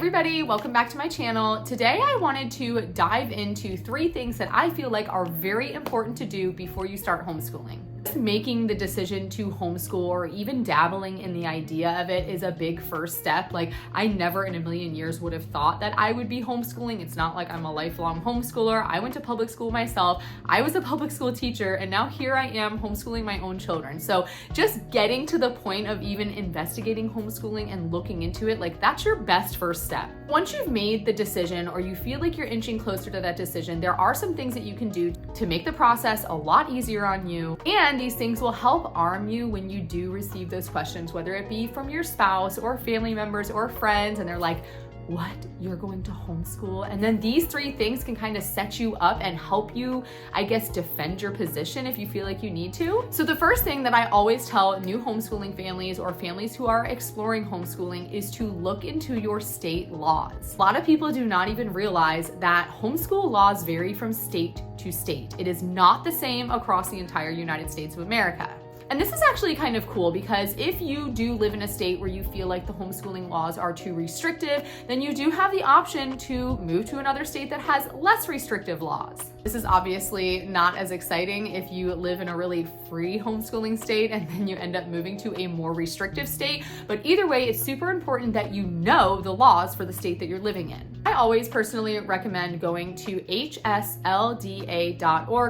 everybody, welcome back to my channel. Today I wanted to dive into 3 things that I feel like are very important to do before you start homeschooling. Making the decision to homeschool or even dabbling in the idea of it is a big first step. Like, I never in a million years would have thought that I would be homeschooling. It's not like I'm a lifelong homeschooler. I went to public school myself. I was a public school teacher, and now here I am homeschooling my own children. So just getting to the point of even investigating homeschooling and looking into it, like, that's your best first step. Once you've made the decision or you feel like you're inching closer to that decision, there are some things that you can do to make the process a lot easier on you. And these things will help arm you when you do receive those questions, whether it be from your spouse or family members or friends, and they're like, what? You're going to homeschool? And then these 3 things can kind of set you up and help you, I guess, defend your position if you feel like you need to. So the first thing that I always tell new homeschooling families or families who are exploring homeschooling is to look into your state laws. A lot of people do not even realize that homeschool laws vary from state to state. It is not the same across the entire United States of America. And this is actually kind of cool because if you do live in a state where you feel like the homeschooling laws are too restrictive, then you do have the option to move to another state that has less restrictive laws. This is obviously not as exciting if you live in a really free homeschooling state and then you end up moving to a more restrictive state. But either way, it's super important that you know the laws for the state that you're living in. I always personally recommend going to hslda.org.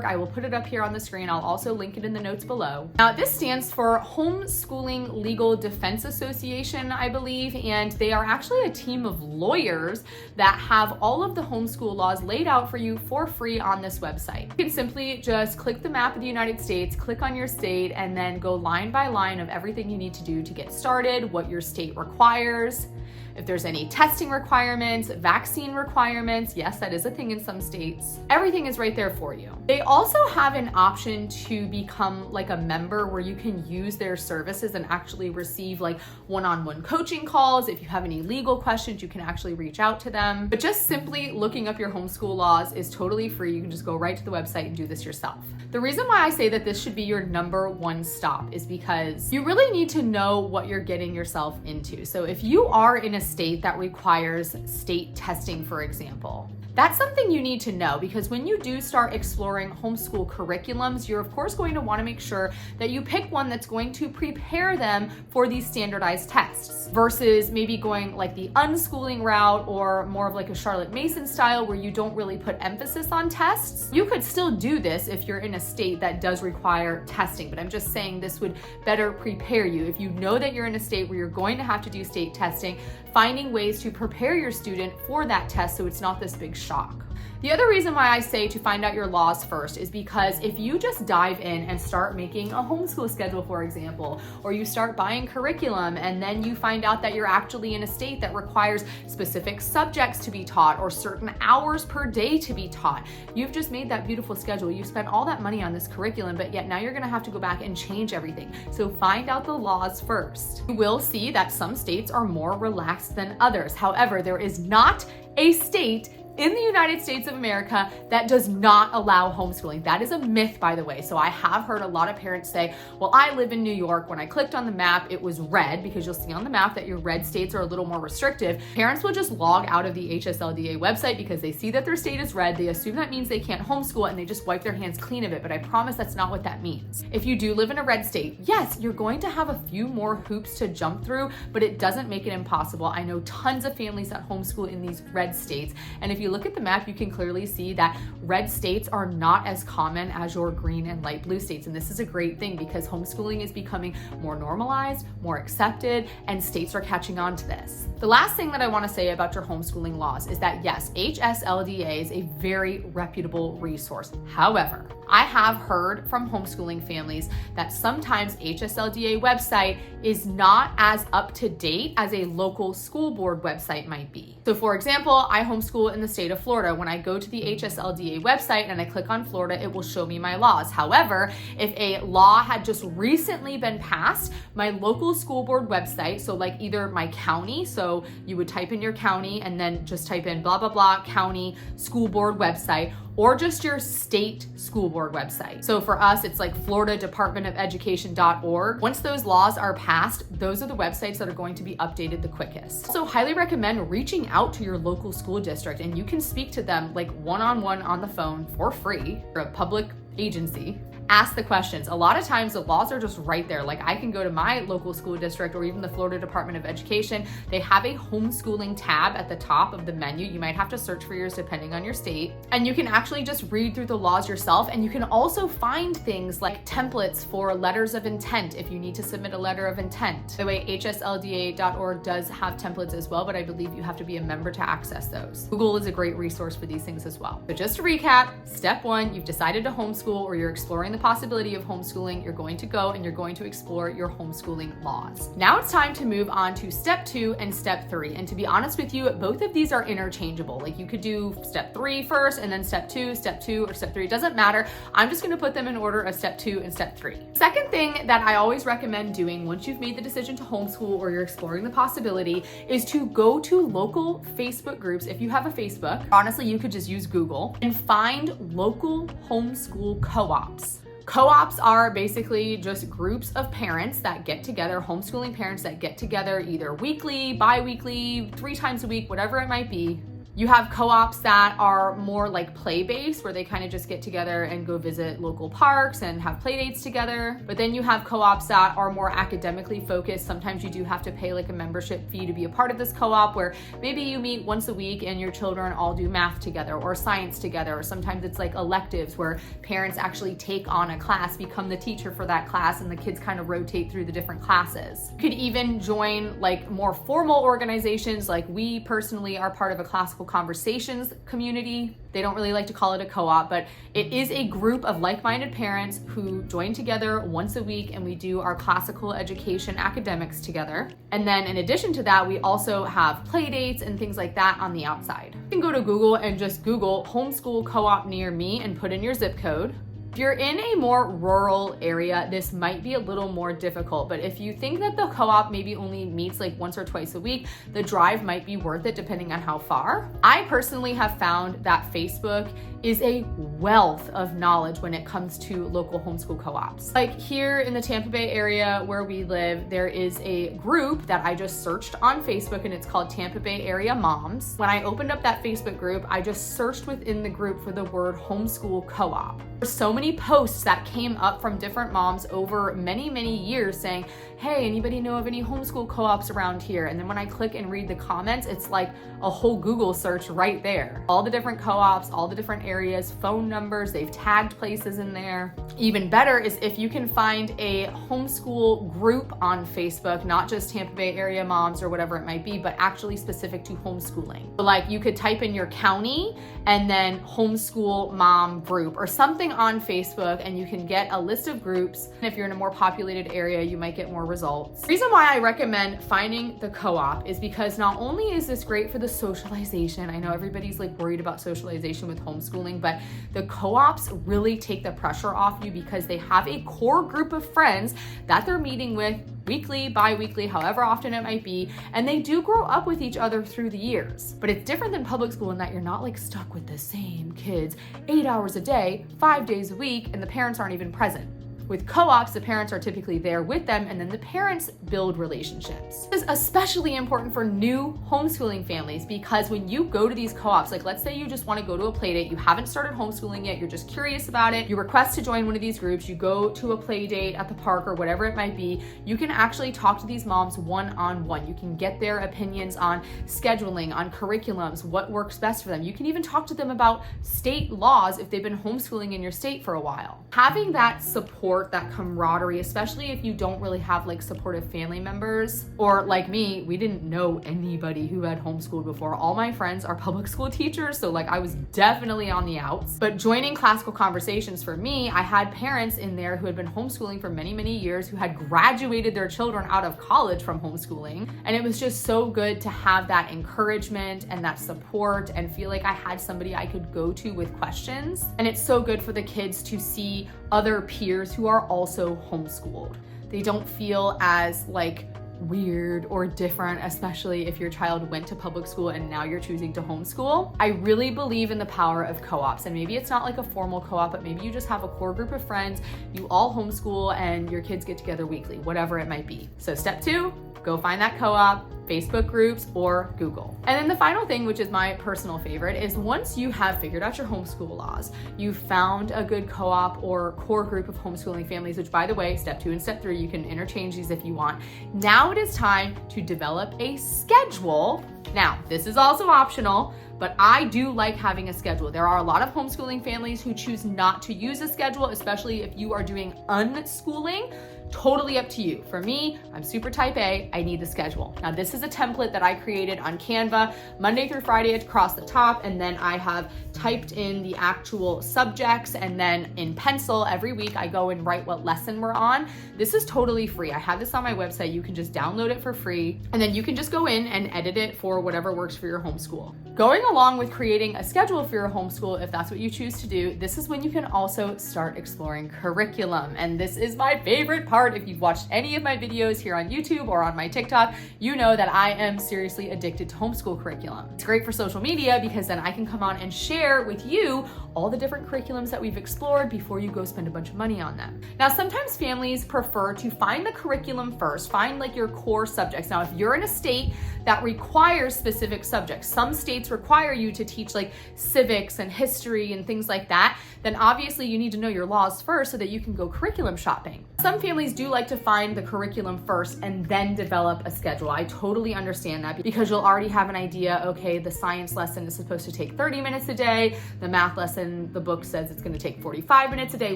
I will put it up here on the screen. I'll also link it in the notes below. Now, this stands for Homeschooling Legal Defense Association, I believe, and they are actually a team of lawyers that have all of the homeschool laws laid out for you for free on this website. You can simply just click the map of the United States, click on your state, and then go line by line of everything you need to do to get started, what your state requires, if there's any testing requirements, vaccine requirements. Yes, that is a thing in some states. Everything is right there for you. They also have an option to become like a member where you can use their services and actually receive like one-on-one coaching calls. If you have any legal questions, you can actually reach out to them. But just simply looking up your homeschool laws is totally free. You can just go right to the website and do this yourself. The reason why I say that this should be your number 1 stop is because you really need to know what you're getting yourself into. So if you are in a state that requires state testing, for example, that's something you need to know, because when you do start exploring homeschool curriculums, you're of course going to want to make sure that you pick one that's going to prepare them for these standardized tests versus maybe going like the unschooling route or more of like a Charlotte Mason style where you don't really put emphasis on tests. You could still do this if you're in a state that does require testing, but I'm just saying this would better prepare you. If you know that you're in a state where you're going to have to do state testing, finding ways to prepare your student for that test so it's not this big shock. The other reason why I say to find out your laws first is because if you just dive in and start making a homeschool schedule, for example, or you start buying curriculum and then you find out that you're actually in a state that requires specific subjects to be taught or certain hours per day to be taught, you've just made that beautiful schedule. You've spent all that money on this curriculum, but yet now you're gonna have to go back and change everything. So find out the laws first. You will see that some states are more relaxed than others. However, there is not a state in the United States of America that does not allow homeschooling. That is a myth, by the way. So I have heard a lot of parents say, well, I live in New York. When I clicked on the map, it was red, because you'll see on the map that your red states are a little more restrictive. Parents will just log out of the HSLDA website because they see that their state is red. They assume that means they can't homeschool and they just wipe their hands clean of it. But I promise that's not what that means. If you do live in a red state, yes, you're going to have a few more hoops to jump through, but it doesn't make it impossible. I know tons of families that homeschool in these red states. And if you look at the map, you can clearly see that red states are not as common as your green and light blue states. And this is a great thing because homeschooling is becoming more normalized, more accepted, and states are catching on to this. The last thing that I want to say about your homeschooling laws is that yes, HSLDA is a very reputable resource. However, I have heard from homeschooling families that sometimes HSLDA website is not as up to date as a local school board website might be. So for example, I homeschool in the state of Florida. When I go to the HSLDA website and I click on Florida, it will show me my laws. However, if a law had just recently been passed, my local school board website, so like either my county, so you would type in your county and then just type in blah, blah, blah, county school board website, or just your state school board website. So for us, it's like floridadepartmentofelucation.org. Once those laws are passed, those are the websites that are going to be updated the quickest. So highly recommend reaching out to your local school district, and you can speak to them like one-on-one on the phone for free for a public agency. Ask the questions. A lot of times the laws are just right there. Like I can go to my local school district or even the Florida Department of Education. They have a homeschooling tab at the top of the menu. You might have to search for yours depending on your state. And you can actually just read through the laws yourself. And you can also find things like templates for letters of intent if you need to submit a letter of intent. By the way, hslda.org does have templates as well, but I believe you have to be a member to access those. Google is a great resource for these things as well. But just to recap, step one, you've decided to homeschool or you're exploring the possibility of homeschooling. You're going to go and you're going to explore your homeschooling laws. Now it's time to move on to step 2 and step 3. And to be honest with you, both of these are interchangeable. Like you could do step 3 first and then step 2, or step 3. It doesn't matter. I'm just going to put them in order of step 2 and step 3. Second thing that I always recommend doing once you've made the decision to homeschool or you're exploring the possibility is to go to local Facebook groups. If you have a Facebook, honestly, you could just use Google and find local homeschool co-ops. Co-ops are basically just groups of parents that get together, homeschooling parents that get together either weekly, bi-weekly, 3 times a week, whatever it might be. You have co-ops that are more like play-based, where they kind of just get together and go visit local parks and have play dates together. But then you have co-ops that are more academically focused. Sometimes you do have to pay like a membership fee to be a part of this co-op, where maybe you meet once a week and your children all do math together or science together. Or sometimes it's like electives where parents actually take on a class, become the teacher for that class, and the kids kind of rotate through the different classes. You could even join like more formal organizations. Like we personally are part of a classical conversations community. They don't really like to call it a co-op, but it is a group of like-minded parents who join together once a week and we do our classical education academics together. And then in addition to that, we also have play dates and things like that on the outside. You can go to Google and just Google Homeschool Co Op near me and put in your zip code. If you're in a more rural area, this might be a little more difficult, but if you think that the co-op maybe only meets like once or twice a week, the drive might be worth it depending on how far. I personally have found that Facebook is a wealth of knowledge when it comes to local homeschool co-ops. Like here in the Tampa Bay area where we live, there is a group that I just searched on Facebook and it's called Tampa Bay Area Moms. When I opened up that Facebook group, I just searched within the group for the word Homeschool Co Op. There's so many posts that came up from different moms over many, many years saying, hey, anybody know of any homeschool co-ops around here? And then when I click and read the comments, it's like a whole Google search right there. All the different co-ops, all the different areas, phone numbers, they've tagged places in there. Even better is if you can find a homeschool group on Facebook, not just Tampa Bay Area Moms or whatever it might be, but actually specific to homeschooling. So like you could type in your county and then homeschool mom group or something on Facebook, and you can get a list of groups. And if you're in a more populated area, you might get more results. The reason why I recommend finding the co-op is because not only is this great for the socialization, I know everybody's like worried about socialization with homeschooling, but the co-ops really take the pressure off you because they have a core group of friends that they're meeting with weekly, bi-weekly, however often it might be, and they do grow up with each other through the years. But it's different than public school in that you're not like stuck with the same kids 8 hours a day, 5 days a week, and the parents aren't even present. With co-ops, the parents are typically there with them, and then the parents build relationships. This is especially important for new homeschooling families because when you go to these co-ops, like let's say you just want to go to a play date, you haven't started homeschooling yet, you're just curious about it, you request to join one of these groups, you go to a play date at the park or whatever it might be, you can actually talk to these moms one-on-one. You can get their opinions on scheduling, on curriculums, what works best for them. You can even talk to them about state laws if they've been homeschooling in your state for a while. Having that support, that camaraderie, especially if you don't really have like supportive family members, or like me, we didn't know anybody who had homeschooled before. All my friends are public school teachers, so like I was definitely on the outs. But joining classical conversations for me, I had parents in there who had been homeschooling for many, many years, who had graduated their children out of college from homeschooling. And it was just so good to have that encouragement and that support and feel like I had somebody I could go to with questions. And it's so good for the kids to see other peers who are also homeschooled. They don't feel as like weird or different, especially if your child went to public school and now you're choosing to homeschool. I really believe in the power of co-ops, and maybe it's not like a formal co-op, but maybe you just have a core group of friends, you all homeschool and your kids get together weekly, whatever it might be. So step 2, go find that co-op, Facebook groups, or Google. And then the final thing, which is my personal favorite, is once you have figured out your homeschool laws, you found a good co-op or core group of homeschooling families, which by the way, step 2 and step 3, you can interchange these if you want. Now it is time to develop a schedule. Now, this is also optional, but I do like having a schedule. There are a lot of homeschooling families who choose not to use a schedule, especially if you are doing unschooling. Totally up to you. For me, I'm super type A, I need the schedule. Now this is a template that I created on Canva, Monday through Friday across the top, and then I have typed in the actual subjects, and then in pencil every week I go and write what lesson we're on. This is totally free. I have this on my website. You can just download it for free, and then you can just go in and edit it for whatever works for your homeschool. Going along with creating a schedule for your homeschool, if that's what you choose to do, this is when you can also start exploring curriculum. And this is my favorite part. If you've watched any of my videos here on YouTube or on my TikTok, you know that I am seriously addicted to homeschool curriculum. It's great for social media because then I can come on and share with you all the different curriculums that we've explored before you go spend a bunch of money on them. Now, sometimes families prefer to find the curriculum first, find like your core subjects. Now, if you're in a state that requires specific subjects, some states require you to teach like civics and history and things like that, then obviously you need to know your laws first so that you can go curriculum shopping. Some families do like to find the curriculum first and then develop a schedule. I totally understand that because you'll already have an idea, okay, the science lesson is supposed to take 30 minutes a day, the math lesson, the book says it's gonna take 45 minutes a day,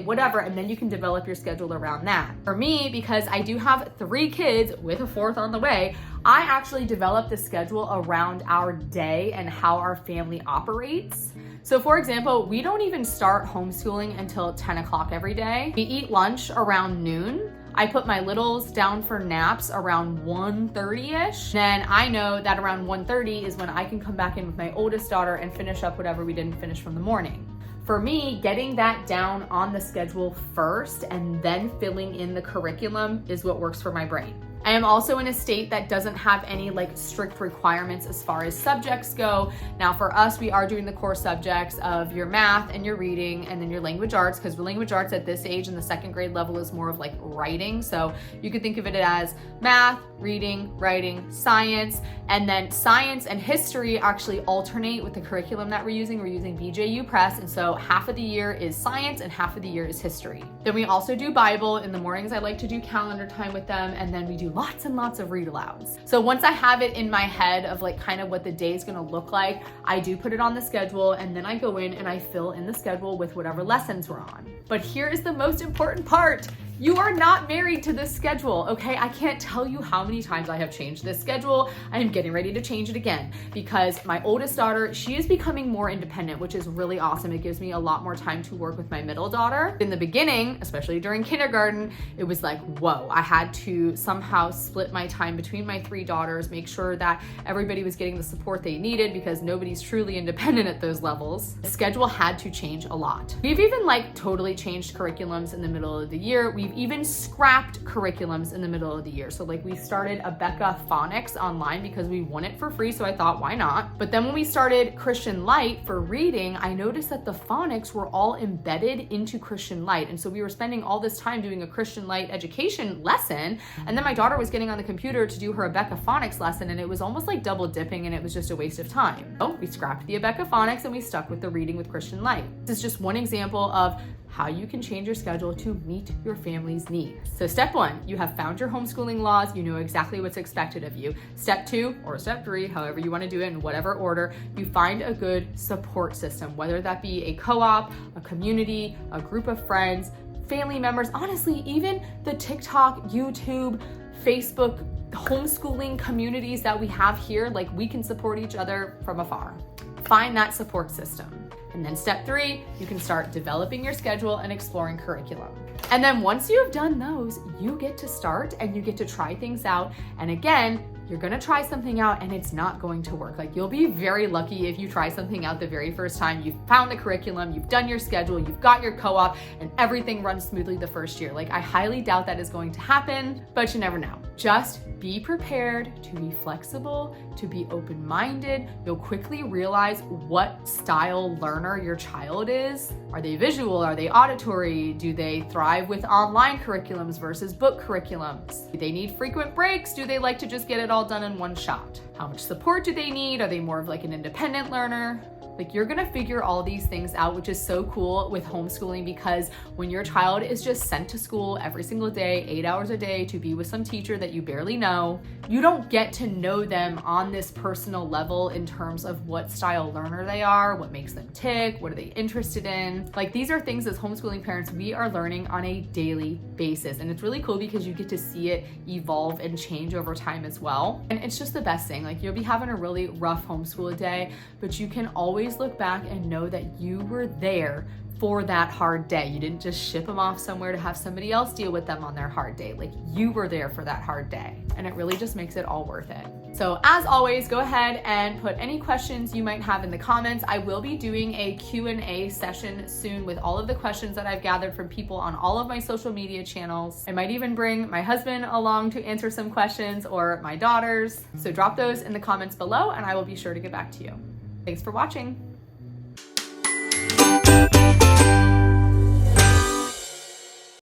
whatever, and then you can develop your schedule around that. For me, because I do have 3 kids with a 4th on the way, I actually developed the schedule around our day and how our family operates. So for example, we don't even start homeschooling until 10 o'clock every day. We eat lunch around noon. I put my littles down for naps around 1:30ish. Then I know that around 1:30 is when I can come back in with my oldest daughter and finish up whatever we didn't finish from the morning. For me, getting that down on the schedule first and then filling in the curriculum is what works for my brain. I am also in a state that doesn't have any like strict requirements as far as subjects go. Now for us, we are doing the core subjects of your math and your reading and then your language arts, because the language arts at this age in the 2nd grade level is more of like writing. So you could think of it as math, reading, writing, science, and then science and history actually alternate with the curriculum that we're using. We're using BJU Press, and so half of the year is science and half of the year is history. Then we also do Bible. In the mornings, I like to do calendar time with them, and then we do lots and lots of read alouds. So once I have it in my head of like kind of what the day is gonna look like, I do put it on the schedule, and then I go in and I fill in the schedule with whatever lessons we're on. But here is the most important part. You are not married to this schedule, okay? I can't tell you how many times I have changed this schedule. I am getting ready to change it again because my oldest daughter, she is becoming more independent, which is really awesome. It gives me a lot more time to work with my middle daughter. In the beginning, especially during kindergarten, it was like, whoa, I had to somehow split my time between my 3 daughters, make sure that everybody was getting the support they needed because nobody's truly independent at those levels. The schedule had to change a lot. We've even like totally changed curriculums in the middle of the year. We've even scrapped curriculums in the middle of the year. So like we started Abeka Phonics online because we won it for free. So I thought, why not? But then when we started Christian Light for reading, I noticed that the phonics were all embedded into Christian Light. And so we were spending all this time doing a Christian Light education lesson. And then my daughter was getting on the computer to do her Abeka Phonics lesson. And it was almost like double dipping and it was just a waste of time. So we scrapped the Abeka Phonics and we stuck with the reading with Christian Light. This is just one example of how you can change your schedule to meet your family's needs. So step 1, you have found your homeschooling laws, you know exactly what's expected of you. Step 2 or step 3, however you want to do it in whatever order, you find a good support system, whether that be a co-op, a community, a group of friends, family members, honestly, even the TikTok, YouTube, Facebook, homeschooling communities that we have here, like we can support each other from afar. Find that support system. And then step 3, you can start developing your schedule and exploring curriculum. And then once you have done those, you get to start and you get to try things out. And again, you're gonna try something out and it's not going to work. Like you'll be very lucky if you try something out the very first time. You've found the curriculum, you've done your schedule, you've got your co-op, and everything runs smoothly the first year. Like I highly doubt that is going to happen, but you never know. Just be prepared to be flexible, to be open-minded. You'll quickly realize what style learner your child is. Are they visual? Are they auditory? Do they thrive with online curriculums versus book curriculums? Do they need frequent breaks? Do they like to just get it all done in one shot? How much support do they need? Are they more of like an independent learner? Like, you're gonna figure all these things out, which is so cool with homeschooling, because when your child is just sent to school every single day, 8 hours a day, to be with some teacher that you barely know, you don't get to know them on this personal level in terms of what style learner they are, what makes them tick, what are they interested in. Like, these are things as homeschooling parents we are learning on a daily basis. And it's really cool because you get to see it evolve and change over time as well. And it's just the best thing. Like, you'll be having a really rough homeschool day, but you can always look back and know that you were there for that hard day. You didn't just ship them off somewhere to have somebody else deal with them on their hard day. Like, you were there for that hard day, and it really just makes it all worth it. So as always, go ahead and put any questions you might have in the comments. I will be doing a Q&A session soon with all of the questions that I've gathered from people on all of my social media channels. I might even bring my husband along to answer some questions, or my daughters. So drop those in the comments below and I will be sure to get back to you. Thanks for watching.